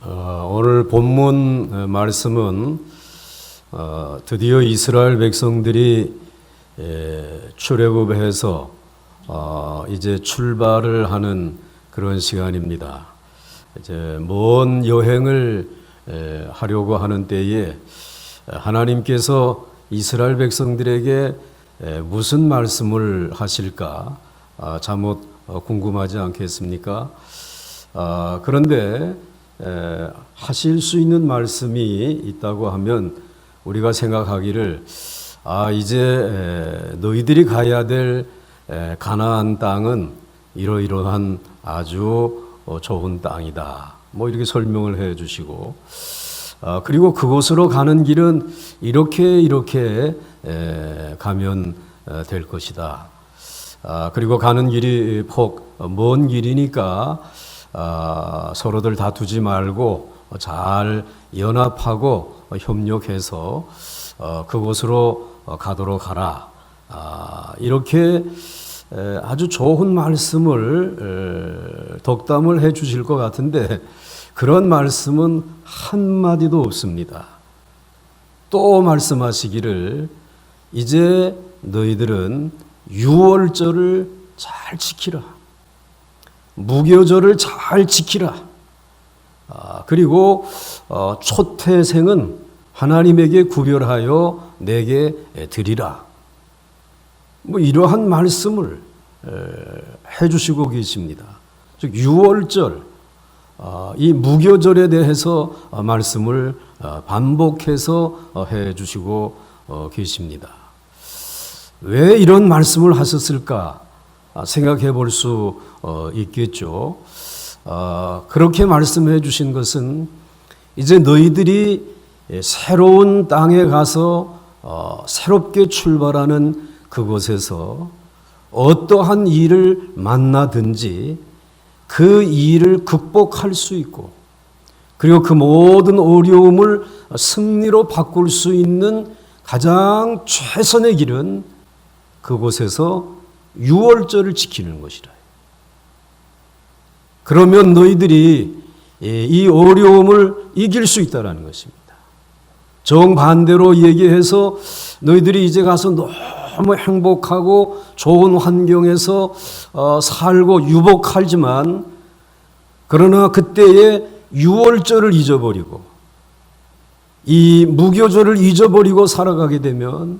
오늘 본문 말씀은 드디어 이스라엘 백성들이 출애굽해서 이제 출발을 하는 그런 시간입니다. 이제 먼 여행을 하려고 하는 때에 하나님께서 이스라엘 백성들에게 무슨 말씀을 하실까 잠못 궁금하지 않겠습니까? 그런데 하실 수 있는 말씀이 있다고 하면 우리가 생각하기를 이제 너희들이 가야 될 가나안 땅은 이러이러한 아주 좋은 땅이다. 뭐 이렇게 설명을 해 주시고 그리고 그곳으로 가는 길은 이렇게 가면 될 것이다. 그리고 가는 길이 먼 길이니까 서로들 다투지 말고 잘 연합하고 협력해서 그곳으로 가도록 하라. 이렇게 아주 좋은 말씀을 덕담을 해 주실 것 같은데 그런 말씀은 한마디도 없습니다. 또 말씀하시기를 이제 너희들은 유월절을 잘 지키라. 무교절을 잘 지키라. 그리고 초태생은 하나님에게 구별하여 내게 드리라. 뭐 이러한 말씀을 해주시고 계십니다. 즉 유월절, 이 무교절에 대해서 말씀을 반복해서 해주시고 계십니다. 왜 이런 말씀을 하셨을까 생각해 볼 수 있겠죠. 그렇게 말씀해 주신 것은 이제 너희들이 새로운 땅에 가서 새롭게 출발하는 그곳에서 어떠한 일을 만나든지 그 일을 극복할 수 있고 그리고 그 모든 어려움을 승리로 바꿀 수 있는 가장 최선의 길은 그곳에서 유월절을 지키는 것이라. 그러면 너희들이 이 어려움을 이길 수 있다는 것입니다. 정반대로 얘기해서 너희들이 이제 가서 너무 행복하고 좋은 환경에서 살고 유복하지만 그러나 그때의 유월절을 잊어버리고 이 무교절을 잊어버리고 살아가게 되면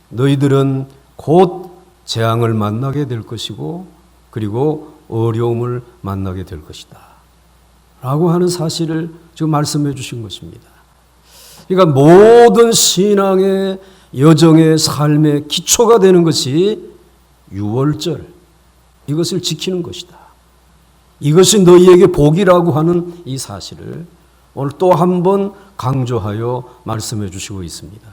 너희들은 곧 재앙을 만나게 될 것이고 그리고 어려움을 만나게 될 것이다 라고 하는 사실을 지금 말씀해 주신 것입니다. 그러니까 모든 신앙의 여정의 삶의 기초가 되는 것이 유월절, 이것을 지키는 것이다. 이것이 너희에게 복이라고 하는 이 사실을 오늘 또 한 번 강조하여 말씀해 주시고 있습니다.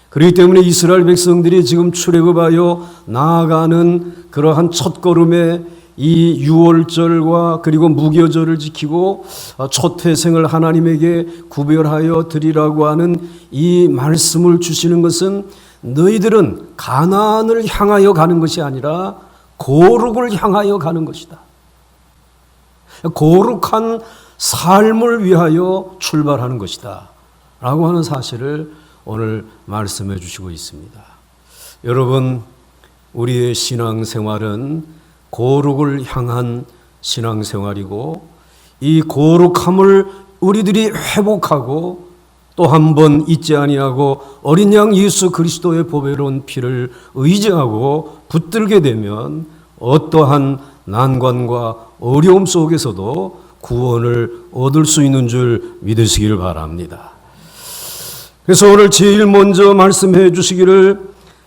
그렇기 때문에 이스라엘 백성들이 지금 출애굽하여 나아가는 그러한 첫걸음에 이 유월절과 그리고 무교절을 지키고 초태생을 하나님에게 구별하여 드리라고 하는 이 말씀을 주시는 것은 너희들은 가나안을 향하여 가는 것이 아니라 거룩을 향하여 가는 것이다. 거룩한 삶을 위하여 출발하는 것이다 라고 하는 사실을 오늘 말씀해 주시고 있습니다. 여러분, 우리의 신앙생활은 거룩을 향한 신앙생활이고 이 거룩함을 우리들이 회복하고 또 한 번 잊지 아니하고 어린 양 예수 그리스도의 보배로운 피를 의지하고 붙들게 되면 어떠한 난관과 어려움 속에서도 구원을 얻을 수 있는 줄 믿으시길 바랍니다. 그래서 오늘 제일 먼저 말씀해 주시기를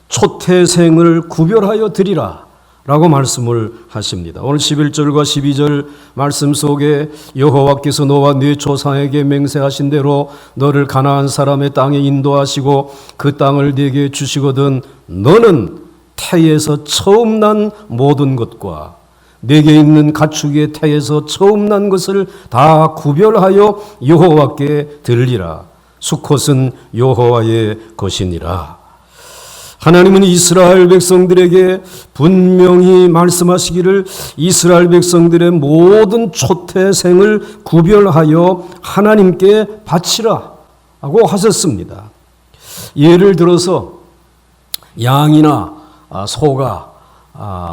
초태생을 구별하여 드리라 라고 말씀을 하십니다. 오늘 11절과 12절 말씀 속에 여호와께서 너와 네 조상에게 맹세하신 대로 너를 가나안 사람의 땅에 인도하시고 그 땅을 네게 주시거든 너는 태에서 처음 난 모든 것과 네게 있는 가축의 태에서 처음 난 것을 다 구별하여 여호와께 드리라. 수컷은 여호와의 것이니라. 하나님은 이스라엘 백성들에게 분명히 말씀하시기를 이스라엘 백성들의 모든 초태생을 구별하여 하나님께 바치라 하고 하셨습니다. 예를 들어서 양이나 소가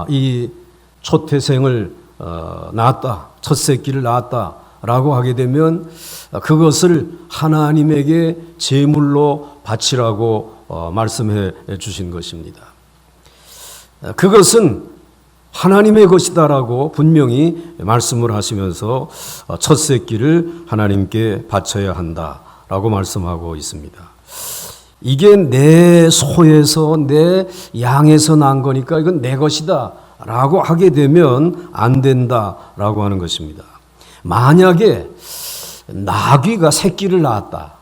이 초태생을 낳았다, 첫 새끼를 낳았다라고 하게 되면 그것을 하나님에게 제물로 바치라고 말씀해 주신 것입니다. 그것은 하나님의 것이다라고 분명히 말씀을 하시면서 첫 새끼를 하나님께 바쳐야 한다라고 말씀하고 있습니다. 이게 내 소에서 내 양에서 난 거니까 이건 내 것이다 라고 하게 되면 안 된다라고 하는 것입니다. 만약에 나귀가 새끼를 낳았다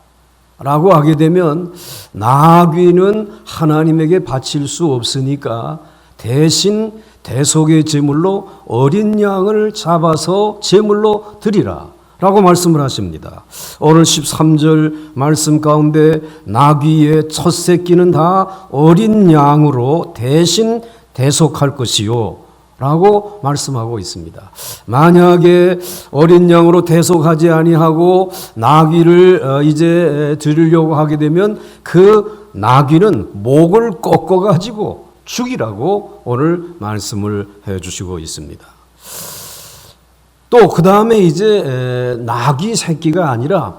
라고 하게 되면 나귀는 하나님에게 바칠 수 없으니까 대신 대속의 제물로 어린 양을 잡아서 제물로 드리라 라고 말씀을 하십니다. 오늘 13절 말씀 가운데 나귀의 첫 새끼는 다 어린 양으로 대신 대속할 것이요 라고 말씀하고 있습니다. 만약에 어린 양으로 대속하지 아니하고 나귀를 이제 드리려고 하게 되면 그 나귀는 목을 꺾어 가지고 죽이라고 오늘 말씀을 해 주시고 있습니다. 또 그 다음에 이제 나귀 새끼가 아니라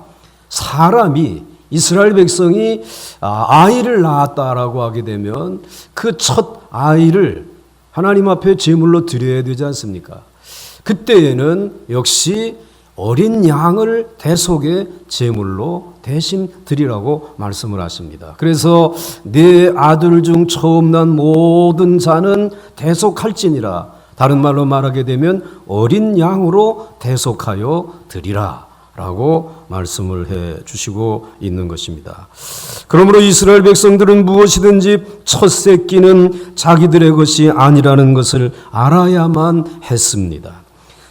사람이 이스라엘 백성이 아이를 낳았다라고 하게 되면 그 첫 아이를 하나님 앞에 제물로 드려야 되지 않습니까? 그때에는 역시 어린 양을 대속의 제물로 대신 드리라고 말씀을 하십니다. 그래서 내 아들 중 처음 난 모든 자는 대속할지니라. 다른 말로 말하게 되면 어린 양으로 대속하여 드리라 라고 말씀을 해 주시고 있는 것입니다. 그러므로 이스라엘 백성들은 무엇이든지 첫 새끼는 자기들의 것이 아니라는 것을 알아야만 했습니다.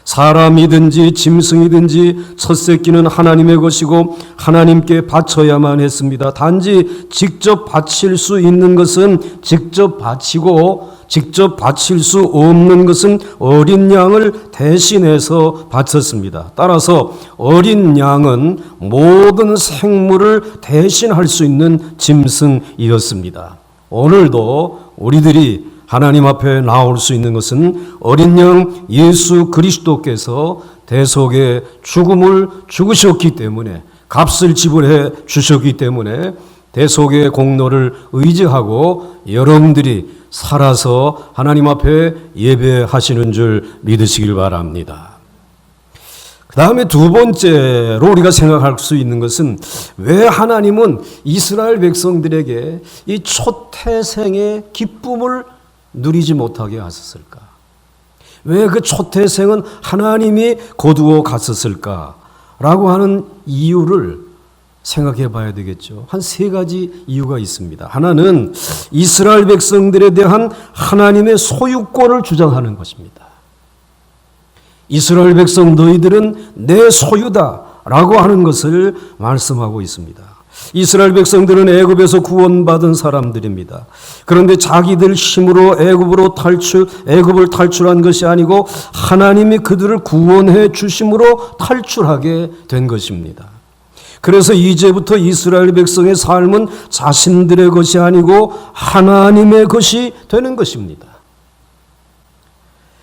사람이든지 짐승이든지 첫 새끼는 하나님의 것이고 하나님께 바쳐야만 했습니다. 단지 직접 바칠 수 있는 것은 직접 바치고 직접 바칠 수 없는 것은 어린 양을 대신해서 바쳤습니다. 따라서 어린 양은 모든 생물을 대신할 수 있는 짐승이었습니다. 오늘도 우리들이 하나님 앞에 나올 수 있는 것은 어린 양 예수 그리스도께서 대속의 죽음을 죽으셨기 때문에 값을 지불해 주셨기 때문에 대속의 공로를 의지하고 여러분들이 살아서 하나님 앞에 예배하시는 줄 믿으시길 바랍니다. 그 다음에 두 번째로 우리가 생각할 수 있는 것은 왜 하나님은 이스라엘 백성들에게 이 초태생의 기쁨을 누리지 못하게 하셨을까? 왜 그 초태생은 하나님이 거두어 갔었을까? 라고 하는 이유를 생각해 봐야 되겠죠. 한 세 가지 이유가 있습니다. 하나는 이스라엘 백성들에 대한 하나님의 소유권을 주장하는 것입니다. 이스라엘 백성 너희들은 내 소유다 라고 하는 것을 말씀하고 있습니다. 이스라엘 백성들은 애굽에서 구원받은 사람들입니다. 그런데 자기들 힘으로 애굽을 탈출한 것이 아니고 하나님이 그들을 구원해 주심으로 탈출하게 된 것입니다. 그래서 이제부터 이스라엘 백성의 삶은 자신들의 것이 아니고 하나님의 것이 되는 것입니다.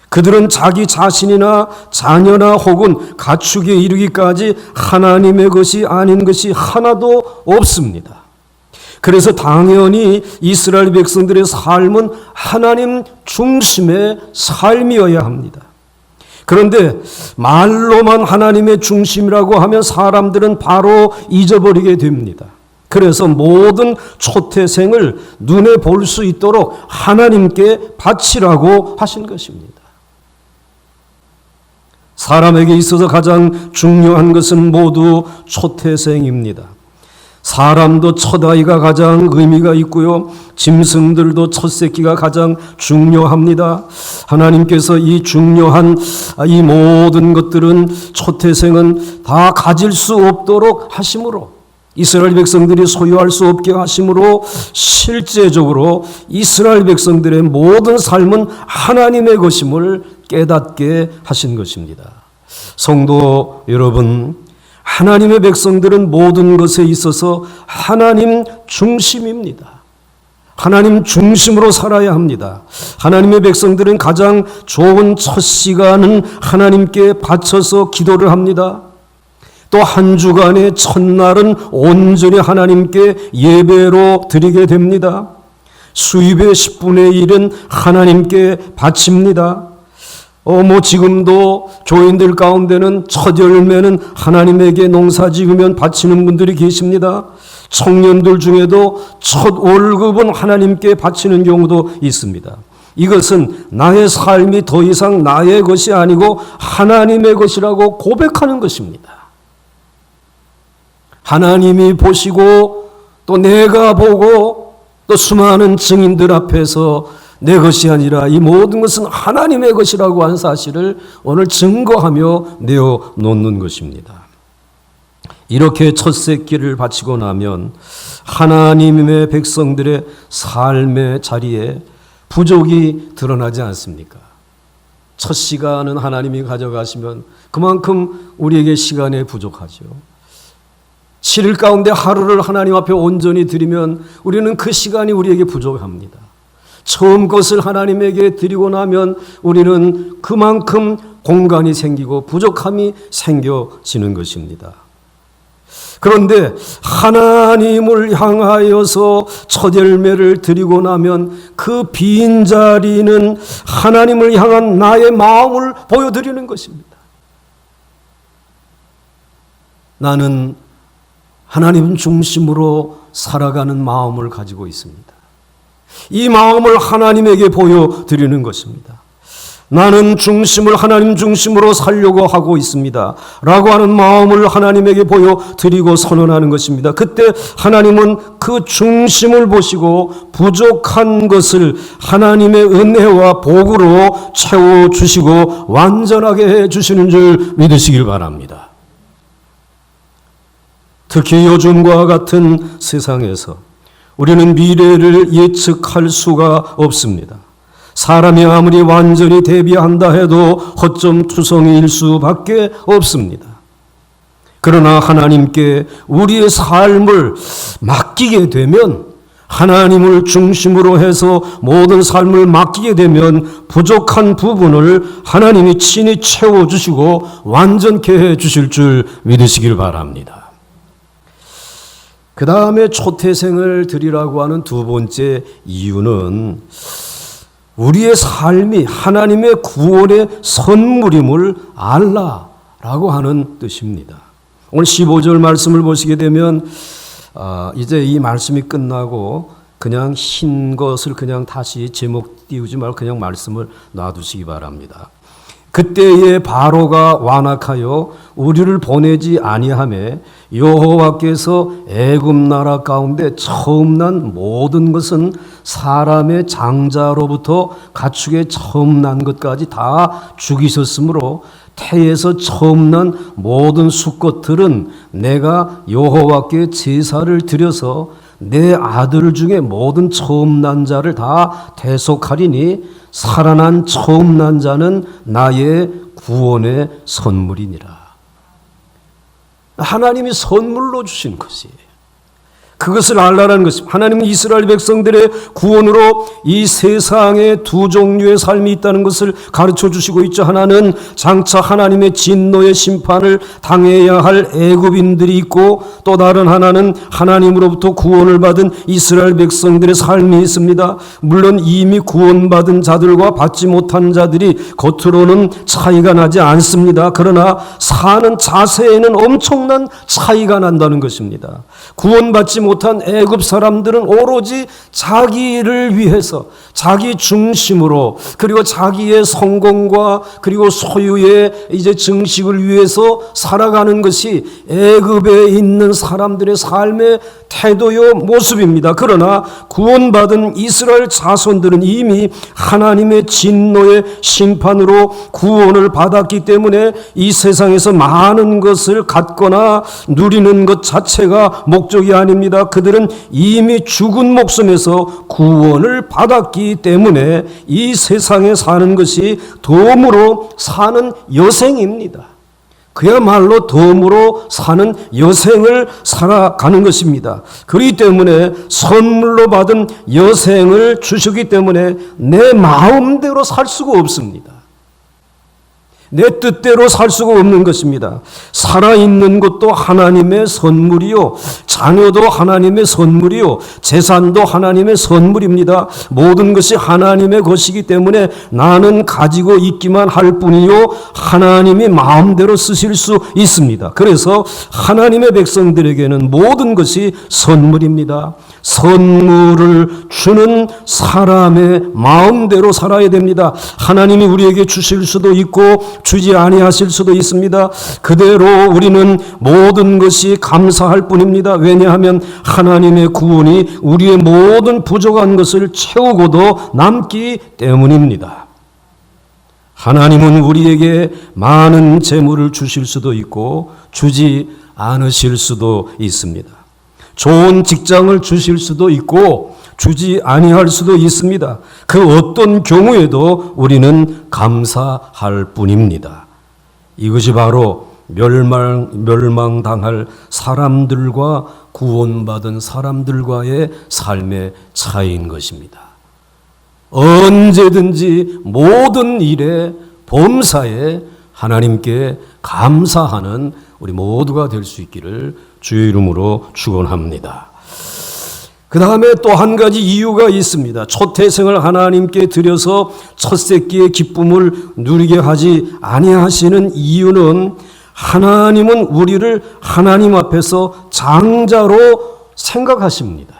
그들은 자기 자신이나 자녀나 혹은 가축에 이르기까지 하나님의 것이 아닌 것이 하나도 없습니다. 그래서 당연히 이스라엘 백성들의 삶은 하나님 중심의 삶이어야 합니다. 그런데 말로만 하나님의 중심이라고 하면 사람들은 바로 잊어버리게 됩니다. 그래서 모든 초태생을 눈에 볼 수 있도록 하나님께 바치라고 하신 것입니다. 사람에게 있어서 가장 중요한 것은 모두 초태생입니다. 사람도 첫 아이가 가장 의미가 있고요. 짐승들도 첫 새끼가 가장 중요합니다. 하나님께서 이 중요한 이 모든 것들은 초태생은 다 가질 수 없도록 하심으로 이스라엘 백성들이 소유할 수 없게 하심으로 실제적으로 이스라엘 백성들의 모든 삶은 하나님의 것임을 깨닫게 하신 것입니다. 성도 여러분, 하나님의 백성들은 모든 것에 있어서 하나님 중심입니다. 하나님 중심으로 살아야 합니다. 하나님의 백성들은 가장 좋은 첫 시간은 하나님께 바쳐서 기도를 합니다. 또 한 주간의 첫날은 온전히 하나님께 예배로 드리게 됩니다. 수입의 10분의 1은 하나님께 바칩니다. 지금도 교인들 가운데는 첫 열매는 하나님에게 농사 지으면 바치는 분들이 계십니다. 청년들 중에도 첫 월급은 하나님께 바치는 경우도 있습니다. 이것은 나의 삶이 더 이상 나의 것이 아니고 하나님의 것이라고 고백하는 것입니다. 하나님이 보시고 또 내가 보고 또 수많은 증인들 앞에서 내 것이 아니라 이 모든 것은 하나님의 것이라고 하는 사실을 오늘 증거하며 내어놓는 것입니다. 이렇게 첫 새끼를 바치고 나면 하나님의 백성들의 삶의 자리에 부족이 드러나지 않습니까? 첫 시간은 하나님이 가져가시면 그만큼 우리에게 시간에 부족하죠. 7일 가운데 하루를 하나님 앞에 온전히 드리면 우리는 그 시간이 우리에게 부족합니다. 처음 것을 하나님에게 드리고 나면 우리는 그만큼 공간이 생기고 부족함이 생겨지는 것입니다. 그런데 하나님을 향하여서 첫 열매를 드리고 나면 그 빈자리는 하나님을 향한 나의 마음을 보여드리는 것입니다. 나는 하나님 중심으로 살아가는 마음을 가지고 있습니다. 이 마음을 하나님에게 보여드리는 것입니다. 나는 중심을 하나님 중심으로 살려고 하고 있습니다. 라고 하는 마음을 하나님에게 보여드리고 선언하는 것입니다. 그때 하나님은 그 중심을 보시고 부족한 것을 하나님의 은혜와 복으로 채워주시고 완전하게 해주시는 줄 믿으시길 바랍니다. 특히 요즘과 같은 세상에서 우리는 미래를 예측할 수가 없습니다. 사람이 아무리 완전히 대비한다 해도 허점투성이일 수밖에 없습니다. 그러나 하나님께 우리의 삶을 맡기게 되면, 하나님을 중심으로 해서 모든 삶을 맡기게 되면 부족한 부분을 하나님이 친히 채워주시고 완전케 해주실 줄 믿으시길 바랍니다. 그 다음에 초태생을 드리라고 하는 두 번째 이유는 우리의 삶이 하나님의 구원의 선물임을 알라라고 하는 뜻입니다. 오늘 15절 말씀을 보시게 되면 이제 이 말씀이 끝나고 그냥 흰 것을 그냥 다시 제목 띄우지 말고 그냥 말씀을 놔두시기 바랍니다. 그때에 바로가 완악하여 우리를 보내지 아니하매 여호와께서 애굽 나라 가운데 처음 난 모든 것은 사람의 장자로부터 가축의 처음 난 것까지 다 죽이셨으므로 태에서 처음 난 모든 수컷들은 내가 여호와께 제사를 드려서 내 아들 중에 모든 처음 난 자를 다 대속하리니 살아난 처음 난 자는 나의 구원의 선물이니라. 하나님이 선물로 주신 것이에요. 그것을 알라라는 것입니다. 하나님은 이스라엘 백성들의 구원으로 이 세상에 두 종류의 삶이 있다는 것을 가르쳐 주시고 있죠. 하나는 장차 하나님의 진노의 심판을 당해야 할 애굽인들이 있고, 또 다른 하나는 하나님으로부터 구원을 받은 이스라엘 백성들의 삶이 있습니다. 물론 이미 구원받은 자들과 받지 못한 자들이 겉으로는 차이가 나지 않습니다. 그러나 사는 자세에는 엄청난 차이가 난다는 것입니다. 구원받지 못한 애굽 사람들은 오로지 자기를 위해서, 자기 중심으로, 그리고 자기의 성공과 그리고 소유의 이제 증식을 위해서 살아가는 것이 애굽에 있는 사람들의 삶의 태도요 모습입니다. 그러나 구원받은 이스라엘 자손들은 이미 하나님의 진노의 심판으로 구원을 받았기 때문에 이 세상에서 많은 것을 갖거나 누리는 것 자체가 목적이 아닙니다. 그들은 이미 죽은 목숨에서 구원을 받았기 때문에 이 세상에 사는 것이 덤으로 사는 여생입니다. 그야말로 덤으로 사는 여생을 살아가는 것입니다. 그렇기 때문에 선물로 받은 여생을 주셨기 때문에 내 마음대로 살 수가 없습니다. 내 뜻대로 살 수가 없는 것입니다. 살아있는 것도 하나님의 선물이요, 자녀도 하나님의 선물이요, 재산도 하나님의 선물입니다. 모든 것이 하나님의 것이기 때문에 나는 가지고 있기만 할 뿐이요, 하나님이 마음대로 쓰실 수 있습니다. 그래서 하나님의 백성들에게는 모든 것이 선물입니다. 선물을 주는 사람의 마음대로 살아야 됩니다. 하나님이 우리에게 주실 수도 있고 주지 아니하실 수도 있습니다. 그대로 우리는 모든 것이 감사할 뿐입니다. 왜냐하면 하나님의 구원이 우리의 모든 부족한 것을 채우고도 남기 때문입니다. 하나님은 우리에게 많은 재물을 주실 수도 있고 주지 않으실 수도 있습니다. 좋은 직장을 주실 수도 있고 주지 아니할 수도 있습니다. 그 어떤 경우에도 우리는 감사할 뿐입니다. 이것이 바로 멸망당할 사람들과 구원받은 사람들과의 삶의 차이인 것입니다. 언제든지 모든 일에 범사에 하나님께 감사하는 우리 모두가 될 수 있기를 주의 이름으로 축원합니다. 그 다음에 또 한 가지 이유가 있습니다. 초태생을 하나님께 드려서 첫 새끼의 기쁨을 누리게 하지 아니하시는 이유는 하나님은 우리를 하나님 앞에서 장자로 생각하십니다.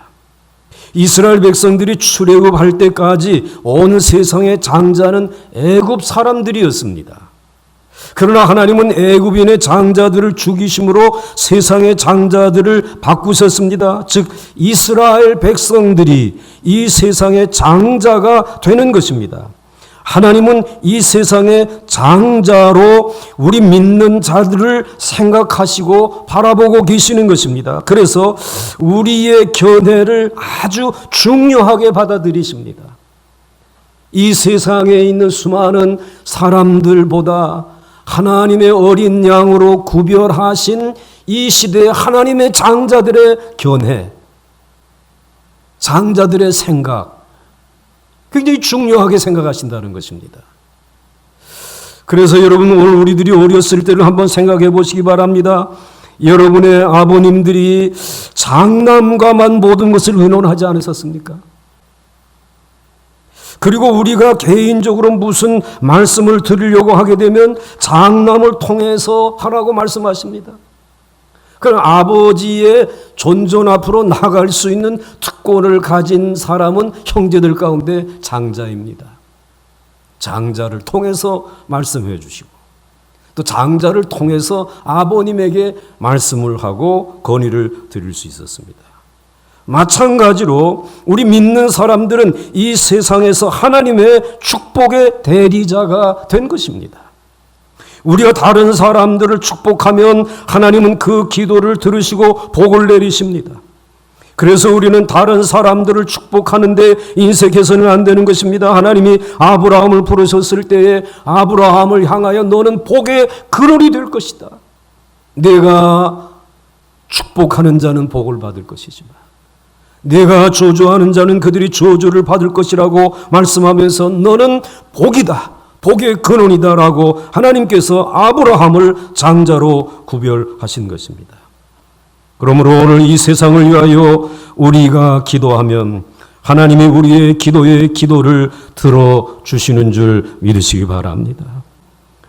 이스라엘 백성들이 출애굽할 때까지 온 세상의 장자는 애굽 사람들이었습니다. 그러나 하나님은 애굽인의 장자들을 죽이심으로 세상의 장자들을 바꾸셨습니다. 즉 이스라엘 백성들이 이 세상의 장자가 되는 것입니다. 하나님은 이 세상의 장자로 우리 믿는 자들을 생각하시고 바라보고 계시는 것입니다. 그래서 우리의 견해를 아주 중요하게 받아들이십니다. 이 세상에 있는 수많은 사람들보다 하나님의 어린 양으로 구별하신 이 시대의 하나님의 장자들의 견해, 장자들의 생각, 굉장히 중요하게 생각하신다는 것입니다. 그래서 여러분 오늘 우리들이 어렸을 때를 한번 생각해 보시기 바랍니다. 여러분의 아버님들이 장남과만 모든 것을 의논하지 않으셨습니까? 그리고 우리가 개인적으로 무슨 말씀을 드리려고 하게 되면 장남을 통해서 하라고 말씀하십니다. 그럼 아버지의 존전 앞으로 나갈 수 있는 특권을 가진 사람은 형제들 가운데 장자입니다. 장자를 통해서 말씀해 주시고 또 장자를 통해서 아버님에게 말씀을 하고 건의를 드릴 수 있었습니다. 마찬가지로 우리 믿는 사람들은 이 세상에서 하나님의 축복의 대리자가 된 것입니다. 우리가 다른 사람들을 축복하면 하나님은 그 기도를 들으시고 복을 내리십니다. 그래서 우리는 다른 사람들을 축복하는데 인색해서는 안 되는 것입니다. 하나님이 아브라함을 부르셨을 때에 아브라함을 향하여 너는 복의 근원이 될 것이다. 내가 축복하는 자는 복을 받을 것이지만 내가 저주하는 자는 그들이 저주를 받을 것이라고 말씀하면서 너는 복이다, 복의 근원이다라고 하나님께서 아브라함을 장자로 구별하신 것입니다. 그러므로 오늘 이 세상을 위하여 우리가 기도하면 하나님이 우리의 기도를 들어주시는 줄 믿으시기 바랍니다.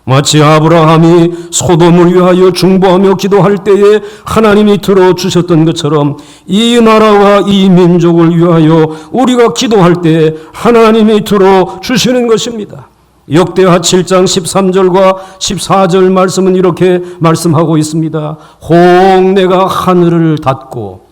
마치 아브라함이 소돔을 위하여 중보하며 기도할 때에 하나님이 들어주셨던 것처럼 이 나라와 이 민족을 위하여 우리가 기도할 때에 하나님이 들어주시는 것입니다. 역대하 7장 13절과 14절 말씀은 이렇게 말씀하고 있습니다. 혹 내가 하늘을 닫고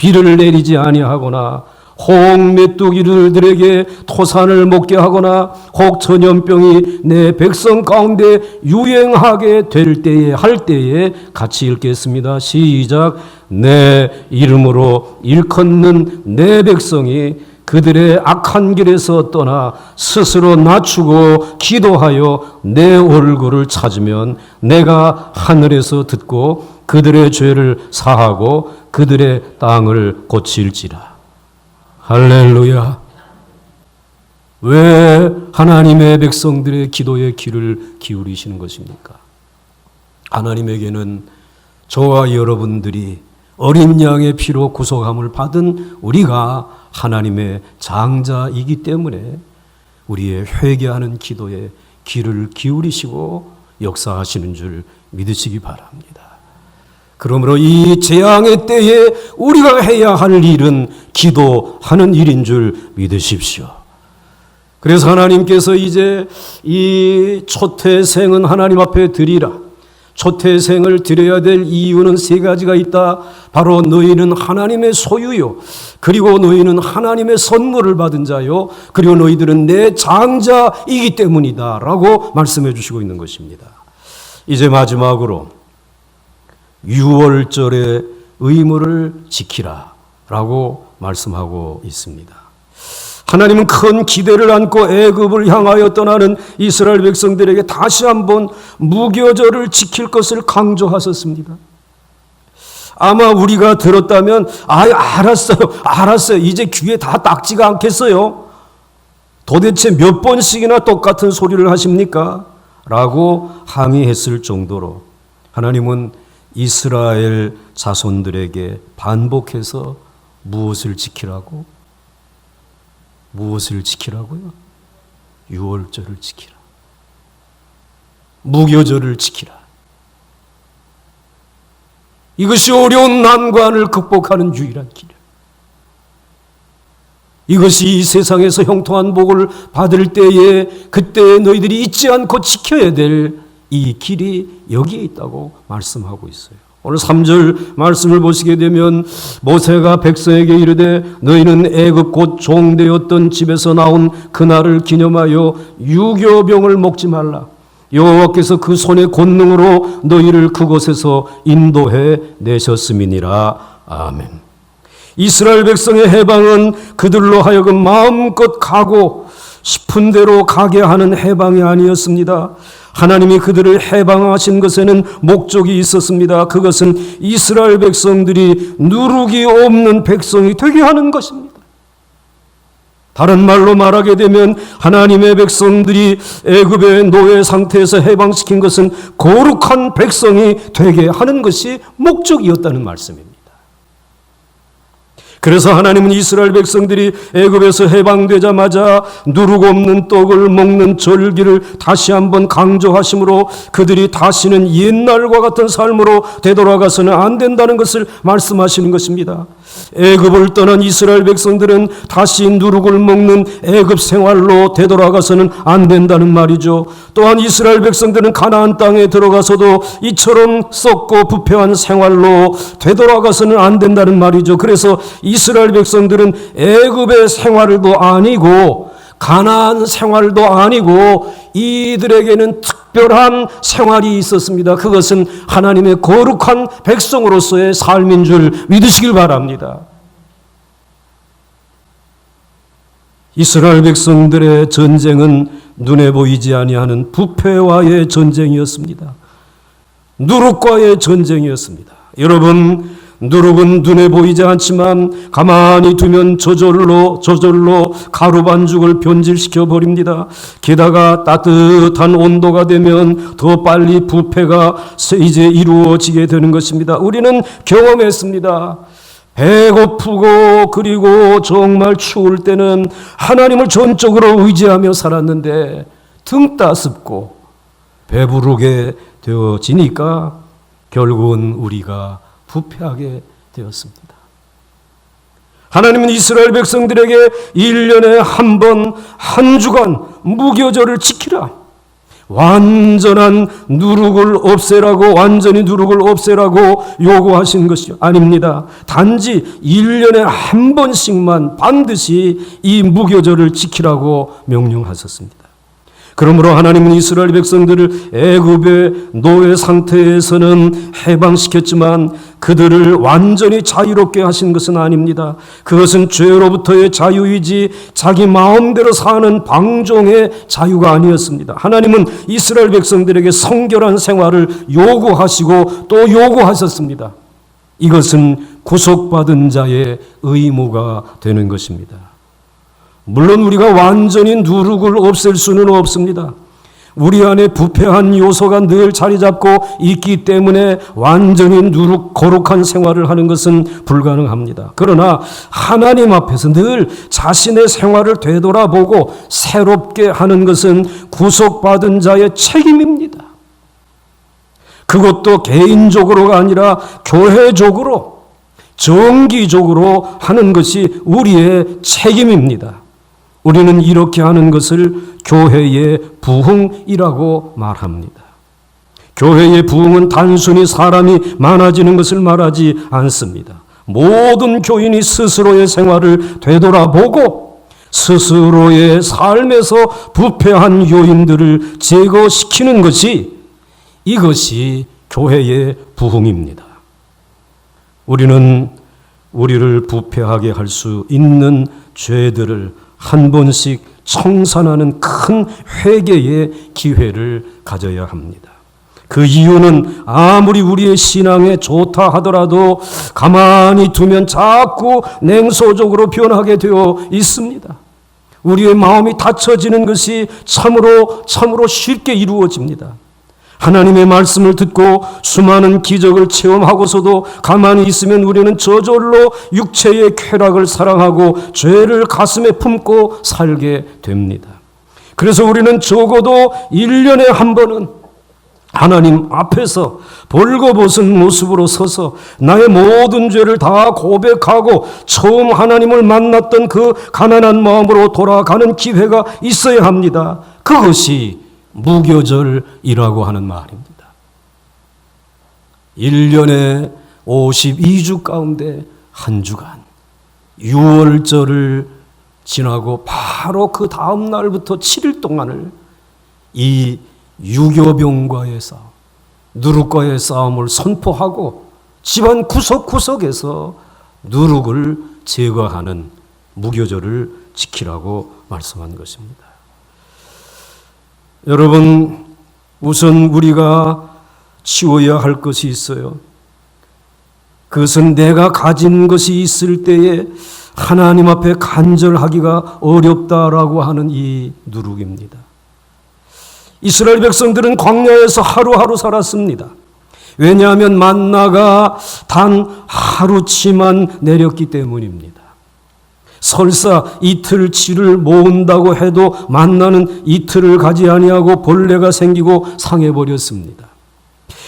비를 내리지 아니하거나 혹 메뚜기들에게 토산을 먹게 하거나 혹 전염병이 내 백성 가운데 유행하게 될 때에 할 때에 같이 읽겠습니다. 시작. 내 이름으로 일컫는 내 백성이 그들의 악한 길에서 떠나 스스로 낮추고 기도하여 내 얼굴을 찾으면 내가 하늘에서 듣고 그들의 죄를 사하고 그들의 땅을 고칠지라. 할렐루야. 왜 하나님의 백성들의 기도에 귀를 기울이시는 것입니까? 하나님에게는 저와 여러분들이 어린 양의 피로 구속함을 받은 우리가 하나님의 장자이기 때문에 우리의 회개하는 기도에 귀를 기울이시고 역사하시는 줄 믿으시기 바랍니다. 그러므로 이 재앙의 때에 우리가 해야 할 일은 기도하는 일인 줄 믿으십시오. 그래서 하나님께서 이제 이 초태생은 하나님 앞에 드리라. 초태생을 드려야 될 이유는 세 가지가 있다. 바로 너희는 하나님의 소유요, 그리고 너희는 하나님의 선물을 받은 자요, 그리고 너희들은 내 장자이기 때문이다 라고 말씀해 주시고 있는 것입니다. 이제 마지막으로 유월절의 의무를 지키라 라고 말씀하고 있습니다. 하나님은 큰 기대를 안고 애굽을 향하여 떠나는 이스라엘 백성들에게 다시 한번 무교절을 지킬 것을 강조하셨습니다. 아마 우리가 들었다면 알았어요. 이제 귀에 다 닦지가 않겠어요. 도대체 몇 번씩이나 똑같은 소리를 하십니까? 라고 항의했을 정도로 하나님은 이스라엘 자손들에게 반복해서 무엇을 지키라고요? 유월절을 지키라. 무교절을 지키라. 이것이 어려운 난관을 극복하는 유일한 길이야. 이것이 이 세상에서 형통한 복을 받을 때에 그때 너희들이 잊지 않고 지켜야 될 이 길이 여기에 있다고 말씀하고 있어요. 오늘 3절 말씀을 보시게 되면 모세가 백성에게 이르되 너희는 애굽 곧 종되었던 집에서 나온 그날을 기념하여 유교병을 먹지 말라. 여호와께서 그 손의 권능으로 너희를 그곳에서 인도해 내셨음이니라. 아멘. 이스라엘 백성의 해방은 그들로 하여금 마음껏 가고 싶은 대로 가게 하는 해방이 아니었습니다. 하나님이 그들을 해방하신 것에는 목적이 있었습니다. 그것은 이스라엘 백성들이 누룩이 없는 백성이 되게 하는 것입니다. 다른 말로 말하게 되면 하나님의 백성들이 애굽의 노예 상태에서 해방시킨 것은 거룩한 백성이 되게 하는 것이 목적이었다는 말씀입니다. 그래서 하나님은 이스라엘 백성들이 애굽에서 해방되자마자 누룩 없는 떡을 먹는 절기를 다시 한번 강조하심으로 그들이 다시는 옛날과 같은 삶으로 되돌아가서는 안 된다는 것을 말씀하시는 것입니다. 애굽을 떠난 이스라엘 백성들은 다시 누룩을 먹는 애굽 생활로 되돌아가서는 안 된다는 말이죠. 또한 이스라엘 백성들은 가나안 땅에 들어가서도 이처럼 썩고 부패한 생활로 되돌아가서는 안 된다는 말이죠. 그래서 이스라엘 백성들은 애굽의 생활도 아니고 가나안 생활도 아니고 이들에게는 특별한 생활이 있었습니다. 그것은 하나님의 거룩한 백성으로서의 삶인 줄 믿으시길 바랍니다. 이스라엘 백성들의 전쟁은 눈에 보이지 아니하는 부패와의 전쟁이었습니다. 누룩과의 전쟁이었습니다. 여러분, 누룩은 눈에 보이지 않지만 가만히 두면 저절로 가루 반죽을 변질시켜 버립니다. 게다가 따뜻한 온도가 되면 더 빨리 부패가 이제 이루어지게 되는 것입니다. 우리는 경험했습니다. 배고프고 그리고 정말 추울 때는 하나님을 전적으로 의지하며 살았는데 등 따숩고 배부르게 되어지니까 결국은 우리가 부패하게 되었습니다. 하나님은 이스라엘 백성들에게 1년에 한 번, 한 주간 무교절을 지키라. 완전한 누룩을 없애라고, 완전히 누룩을 없애라고 요구하신 것이 아닙니다. 단지 1년에 한 번씩만 반드시 이 무교절을 지키라고 명령하셨습니다. 그러므로 하나님은 이스라엘 백성들을 애굽의 노예 상태에서는 해방시켰지만 그들을 완전히 자유롭게 하신 것은 아닙니다. 그것은 죄로부터의 자유이지 자기 마음대로 사는 방종의 자유가 아니었습니다. 하나님은 이스라엘 백성들에게 성결한 생활을 요구하시고 또 요구하셨습니다. 이것은 구속받은 자의 의무가 되는 것입니다. 물론 우리가 완전히 누룩을 없앨 수는 없습니다. 우리 안에 부패한 요소가 늘 자리 잡고 있기 때문에 완전히 거룩한 생활을 하는 것은 불가능합니다. 그러나 하나님 앞에서 늘 자신의 생활을 되돌아보고 새롭게 하는 것은 구속받은 자의 책임입니다. 그것도 개인적으로가 아니라 교회적으로, 정기적으로 하는 것이 우리의 책임입니다. 우리는 이렇게 하는 것을 교회의 부흥이라고 말합니다. 교회의 부흥은 단순히 사람이 많아지는 것을 말하지 않습니다. 모든 교인이 스스로의 생활을 되돌아보고 스스로의 삶에서 부패한 요인들을 제거시키는 것이, 이것이 교회의 부흥입니다. 우리는 우리를 부패하게 할 수 있는 죄들을 한 번씩 청산하는 큰 회개의 기회를 가져야 합니다. 그 이유는 아무리 우리의 신앙에 좋다 하더라도 가만히 두면 자꾸 냉소적으로 변하게 되어 있습니다. 우리의 마음이 닫혀지는 것이 참으로 쉽게 이루어집니다. 하나님의 말씀을 듣고 수많은 기적을 체험하고서도 가만히 있으면 우리는 저절로 육체의 쾌락을 사랑하고 죄를 가슴에 품고 살게 됩니다. 그래서 우리는 적어도 1년에 한 번은 하나님 앞에서 벌거벗은 모습으로 서서 나의 모든 죄를 다 고백하고 처음 하나님을 만났던 그 가난한 마음으로 돌아가는 기회가 있어야 합니다. 그것이 무교절이라고 하는 말입니다. 1년에 52주 가운데 한 주간 6월절을 지나고 바로 그 다음 날부터 7일 동안을 이 유교병과의 싸움, 누룩과의 싸움을 선포하고 집안 구석구석에서 누룩을 제거하는 무교절을 지키라고 말씀한 것입니다. 여러분, 우선 우리가 치워야 할 것이 있어요. 그것은 내가 가진 것이 있을 때에 하나님 앞에 간절하기가 어렵다라고 하는 이 누룩입니다. 이스라엘 백성들은 광야에서 하루하루 살았습니다. 왜냐하면 만나가 단 하루치만 내렸기 때문입니다. 설사 이틀치를 모은다고 해도 만나는 이틀을 가지 아니하고 벌레가 생기고 상해버렸습니다.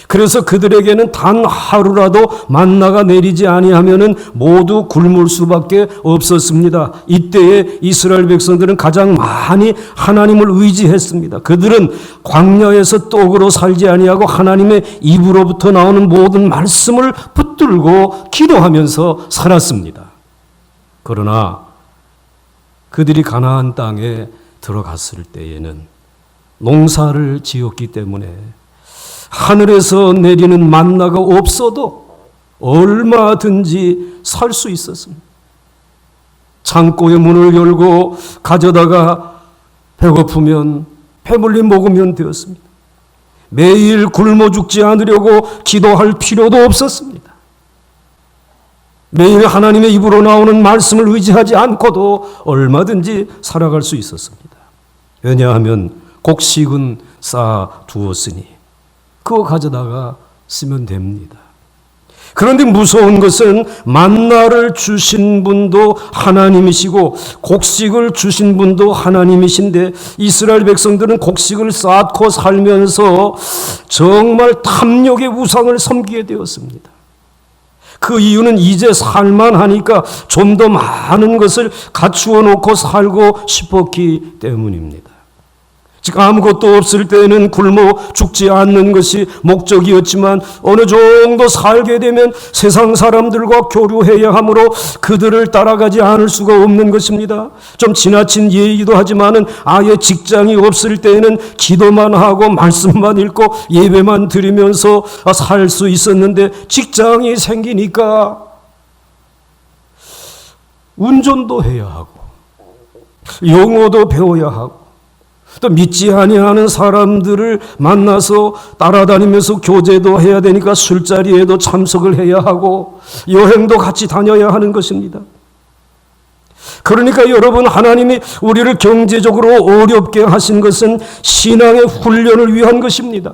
그래서 그들에게는 단 하루라도 만나가 내리지 아니하면은 모두 굶을 수밖에 없었습니다. 이때에 이스라엘 백성들은 가장 많이 하나님을 의지했습니다. 그들은 광야에서 떡으로 살지 아니하고 하나님의 입으로부터 나오는 모든 말씀을 붙들고 기도하면서 살았습니다. 그러나 그들이 가나안 땅에 들어갔을 때에는 농사를 지었기 때문에 하늘에서 내리는 만나가 없어도 얼마든지 살 수 있었습니다. 창고의 문을 열고 가져다가 배고프면 배불리 먹으면 되었습니다. 매일 굶어 죽지 않으려고 기도할 필요도 없었습니다. 매일 하나님의 입으로 나오는 말씀을 의지하지 않고도 얼마든지 살아갈 수 있었습니다. 왜냐하면 곡식은 쌓아두었으니 그거 가져다가 쓰면 됩니다. 그런데 무서운 것은 만나를 주신 분도 하나님이시고 곡식을 주신 분도 하나님이신데 이스라엘 백성들은 곡식을 쌓고 살면서 정말 탐욕의 우상을 섬기게 되었습니다. 그 이유는 이제 살만하니까 좀 더 많은 것을 갖추어 놓고 살고 싶었기 때문입니다. 즉 아무것도 없을 때는 굶어 죽지 않는 것이 목적이었지만 어느 정도 살게 되면 세상 사람들과 교류해야 하므로 그들을 따라가지 않을 수가 없는 것입니다. 좀 지나친 예이기도 하지만은 아예 직장이 없을 때는 기도만 하고 말씀만 읽고 예배만 드리면서 살 수 있었는데 직장이 생기니까 운전도 해야 하고 영어도 배워야 하고 또 믿지 아니하는 사람들을 만나서 따라다니면서 교제도 해야 되니까 술자리에도 참석을 해야 하고 여행도 같이 다녀야 하는 것입니다. 그러니까 여러분, 하나님이 우리를 경제적으로 어렵게 하신 것은 신앙의 훈련을 위한 것입니다.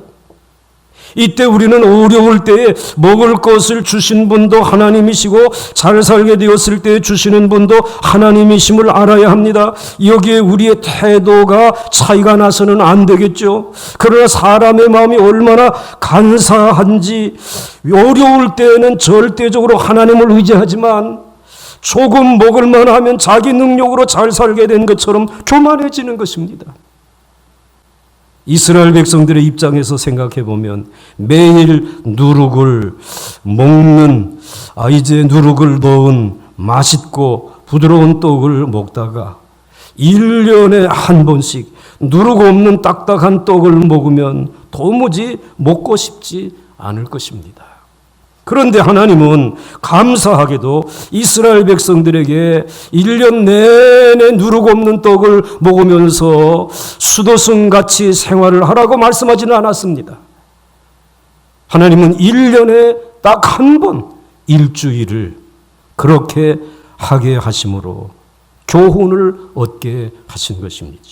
이때 우리는 어려울 때에 먹을 것을 주신 분도 하나님이시고 잘 살게 되었을 때 주시는 분도 하나님이심을 알아야 합니다. 여기에 우리의 태도가 차이가 나서는 안 되겠죠. 그러나 사람의 마음이 얼마나 간사한지 어려울 때에는 절대적으로 하나님을 의지하지만 조금 먹을만 하면 자기 능력으로 잘 살게 된 것처럼 교만해지는 것입니다. 이스라엘 백성들의 입장에서 생각해 보면 매일 누룩을 먹는 이제 누룩을 넣은 맛있고 부드러운 떡을 먹다가 1년에 한 번씩 누룩 없는 딱딱한 떡을 먹으면 도무지 먹고 싶지 않을 것입니다. 그런데 하나님은 감사하게도 이스라엘 백성들에게 1년 내내 누룩 없는 떡을 먹으면서 수도승같이 생활을 하라고 말씀하지는 않았습니다. 하나님은 1년에 딱 한 번 일주일을 그렇게 하게 하심으로 교훈을 얻게 하신 것입니다.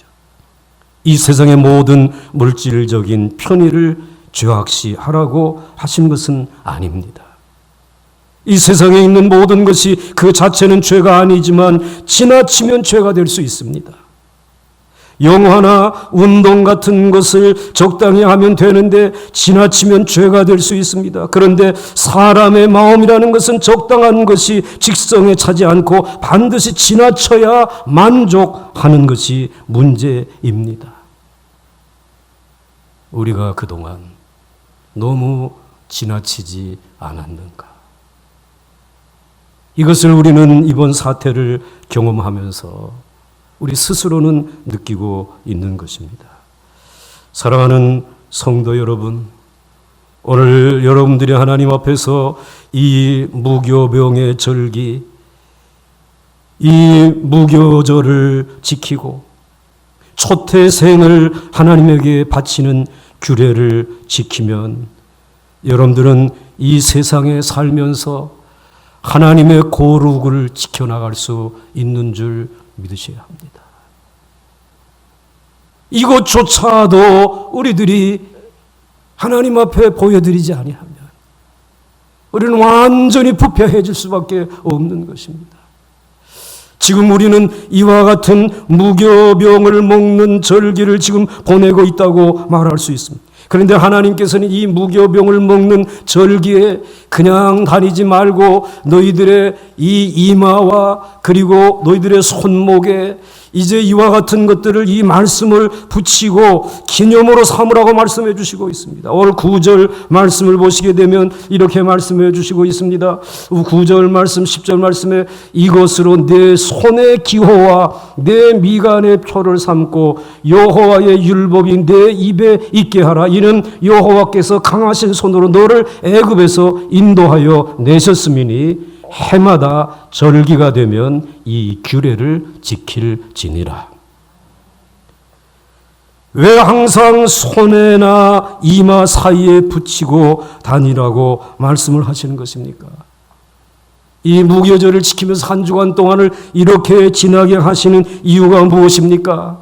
이 세상의 모든 물질적인 편의를 죄악시하라고 하신 것은 아닙니다. 이 세상에 있는 모든 것이 그 자체는 죄가 아니지만 지나치면 죄가 될 수 있습니다. 영화나 운동 같은 것을 적당히 하면 되는데 지나치면 죄가 될 수 있습니다. 그런데 사람의 마음이라는 것은 적당한 것이 직성에 차지 않고 반드시 지나쳐야 만족하는 것이 문제입니다. 우리가 그동안 너무 지나치지 않았는가? 이것을 우리는 이번 사태를 경험하면서 우리 스스로는 느끼고 있는 것입니다. 사랑하는 성도 여러분, 오늘 여러분들이 하나님 앞에서 이 무교병의 절기, 이 무교절을 지키고 초태생을 하나님에게 바치는 규례를 지키면 여러분들은 이 세상에 살면서 하나님의 거룩을 지켜나갈 수 있는 줄 믿으셔야 합니다. 이것조차도 우리들이 하나님 앞에 보여드리지 아니하면 우리는 완전히 부패해질 수밖에 없는 것입니다. 지금 우리는 이와 같은 무교병을 먹는 절기를 지금 보내고 있다고 말할 수 있습니다. 그런데 하나님께서는 이 무교병을 먹는 절기에 그냥 다니지 말고 너희들의 이 이마와 그리고 너희들의 손목에 이제 이와 같은 것들을 이 말씀을 붙이고 기념으로 삼으라고 말씀해 주시고 있습니다. 오늘 9절 말씀을 보시게 되면 이렇게 말씀해 주시고 있습니다. 9절 말씀 10절 말씀에 이것으로 내 손의 기호와 내 미간의 표를 삼고 여호와의 율법이 내 입에 있게 하라. 이는 여호와께서 강하신 손으로 너를 애굽에서 인도하여 내셨음이니 해마다 절기가 되면 이 규례를 지킬지니라. 왜 항상 손에나 이마 사이에 붙이고 다니라고 말씀을 하시는 것입니까? 이 무교절을 지키면서 한 주간 동안을 이렇게 지나게 하시는 이유가 무엇입니까?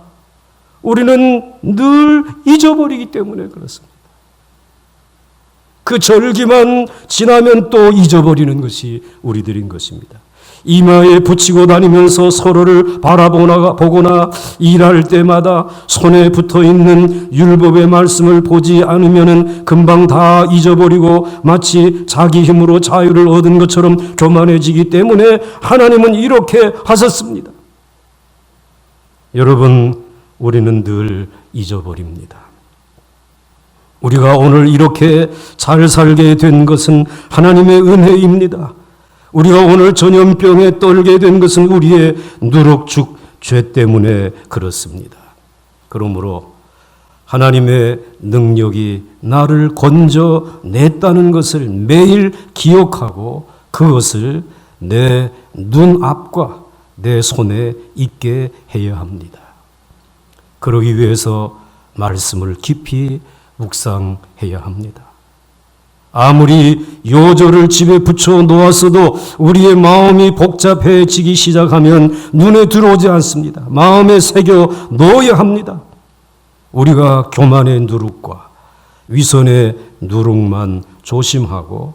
우리는 늘 잊어버리기 때문에 그렇습니다. 그 절기만 지나면 또 잊어버리는 것이 우리들인 것입니다. 이마에 붙이고 다니면서 서로를 바라보거나 일할 때마다 손에 붙어있는 율법의 말씀을 보지 않으면 금방 다 잊어버리고 마치 자기 힘으로 자유를 얻은 것처럼 교만해지기 때문에 하나님은 이렇게 하셨습니다. 여러분, 우리는 늘 잊어버립니다. 우리가 오늘 이렇게 잘 살게 된 것은 하나님의 은혜입니다. 우리가 오늘 전염병에 떨게 된 것은 우리의 누룩죽 죄 때문에 그렇습니다. 그러므로 하나님의 능력이 나를 건져냈다는 것을 매일 기억하고 그것을 내 눈앞과 내 손에 있게 해야 합니다. 그러기 위해서 말씀을 깊이 묵상해야 합니다. 아무리 요절을 집에 붙여 놓았어도 우리의 마음이 복잡해지기 시작하면 눈에 들어오지 않습니다. 마음에 새겨 넣어야 합니다. 우리가 교만의 누룩과 위선의 누룩만 조심하고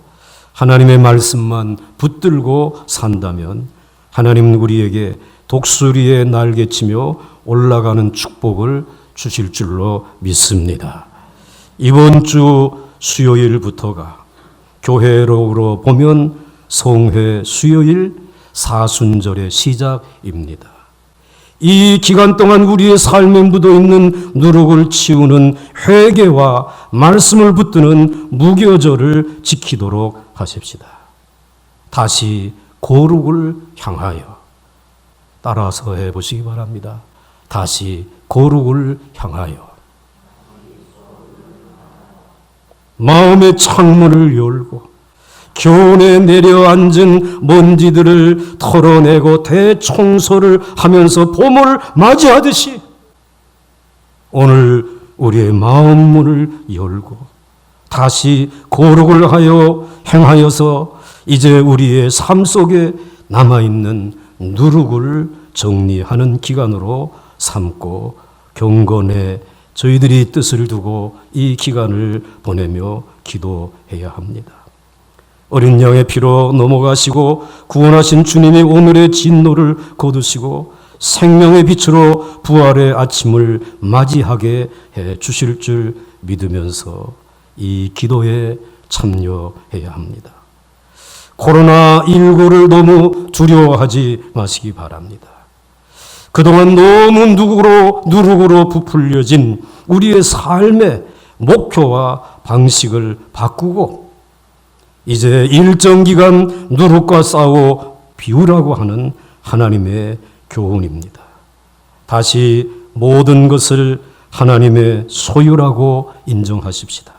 하나님의 말씀만 붙들고 산다면 하나님은 우리에게 독수리의 날개치며 올라가는 축복을 주실 줄로 믿습니다. 이번 주 수요일부터가 교회로 보면 성회 수요일 사순절의 시작입니다. 이 기간 동안 우리의 삶에 묻어있는 누룩을 치우는 회개와 말씀을 붙드는 무교절을 지키도록 하십시다. 다시 거룩을 향하여 따라서 해보시기 바랍니다. 다시 거룩을 향하여 마음의 창문을 열고 교훈에 내려앉은 먼지들을 털어내고 대청소를 하면서 봄을 맞이하듯이 오늘 우리의 마음 문을 열고 다시 거룩을 하여 행하여서 이제 우리의 삶 속에 남아있는 누룩을 정리하는 기간으로 삼고 경건에 저희들이 뜻을 두고 이 기간을 보내며 기도해야 합니다. 어린 양의 피로 넘어가시고 구원하신 주님이 오늘의 진노를 거두시고 생명의 빛으로 부활의 아침을 맞이하게 해 주실 줄 믿으면서 이 기도에 참여해야 합니다. 코로나19를 너무 두려워하지 마시기 바랍니다. 그동안 너무 누룩으로 부풀려진 우리의 삶의 목표와 방식을 바꾸고 이제 일정 기간 누룩과 싸워 비우라고 하는 하나님의 교훈입니다. 다시 모든 것을 하나님의 소유라고 인정하십시다.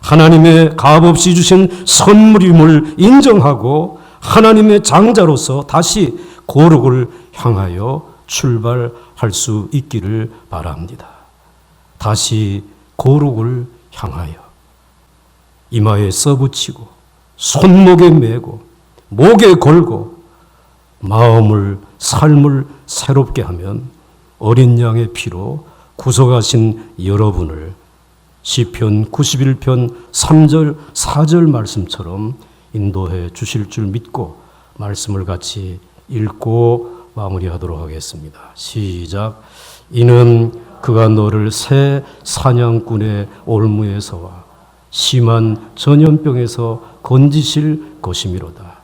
하나님의 값없이 주신 선물임을 인정하고 하나님의 장자로서 다시 거룩을 향하여 출발할 수 있기를 바랍니다. 다시 거룩을 향하여 이마에 써붙이고 손목에 메고 목에 걸고 마음을 삶을 새롭게 하면 어린 양의 피로 구속하신 여러분을 시편 91편 3절 4절 말씀처럼 인도해 주실 줄 믿고 말씀을 같이 읽고 마무리하도록 하겠습니다. 시작. 이는 그가 너를 새 사냥꾼의 올무에서와 심한 전염병에서 건지실 것이미로다.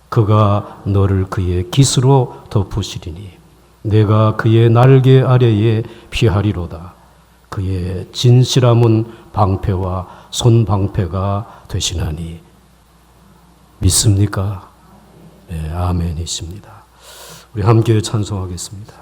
그가 너를 그의 깃으로 덮으시리니 내가 그의 날개 아래에 피하리로다. 그의 진실함은 방패와 손방패가 되시나니. 믿습니까? 네, 아멘이십니다. 우리 함께 찬송하겠습니다.